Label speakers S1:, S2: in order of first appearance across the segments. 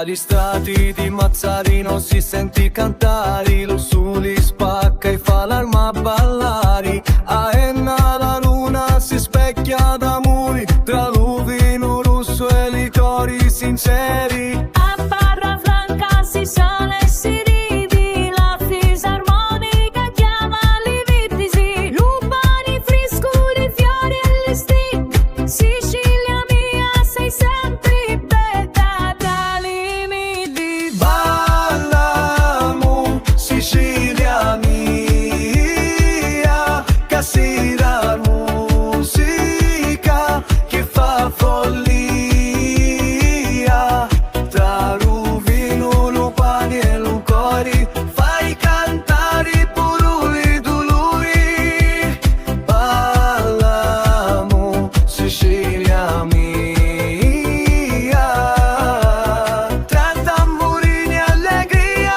S1: gli strati di Mazzarino si senti cantare, lo soli spacca e fa l'arma a ballare. A Enna la luna si specchia da muri, tra l'uvino rosso e liquori sinceri.
S2: A Barra Franca si sale e si ridi, la fisarmonica chiama Livitisi. Lupani, friscuri, fiori e listi, Sicilia mia sei sempre bella da limiti.
S1: Ballamo Sicilia mia, che si la musica che fa follia. Tra Ruvino, Lupani e Lucori fai cantare pure dolori. Ballamo Sicilia mia, tra tamburini e allegria,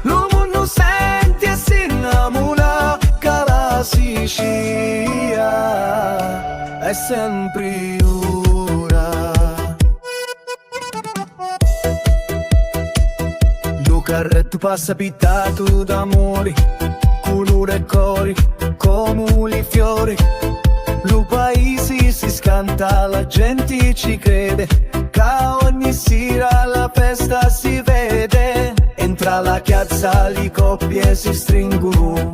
S1: lo mondo senti e si innamora, che la Sicilia è sempre ora. Lo carretto passa pittato d'amori, colore e cori, comuni fiori. Lo paese si scanta, la gente ci crede, che ogni sera la festa si vede. Entra la piazza, le coppie si stringono,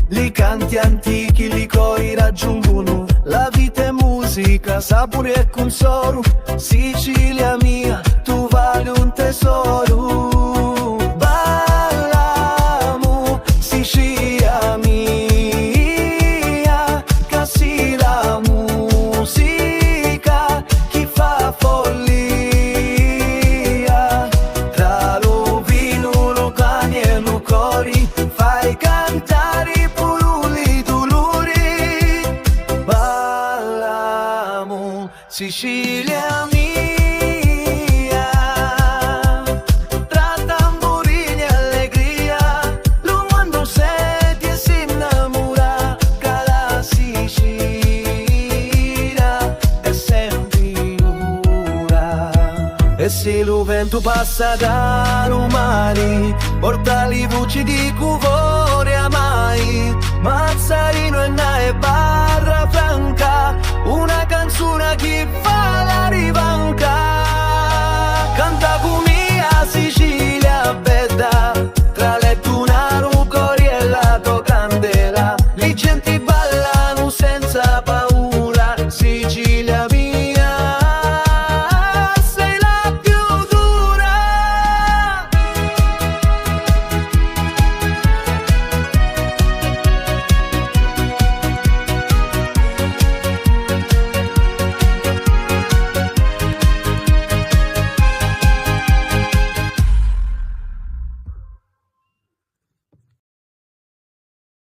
S1: li canti antichi, li cori raggiungono. La vita è musica, sapore e consolo, Sicilia mia, tu vali un tesoro. Ballamo Sicilia mia, che si la musica che fa follia. Tra lo vino, lo cani e lo cori fai cantare pure i dolori. Ballamo Sicilia mia, tra tamburini e allegria, lo mondo senti e si innamora, che la Sicilia è sempre ora. E se lo vento passa da Romani, porta le voci di Cuvore amai, Mazzarino e Barra Franca, una canzone che fa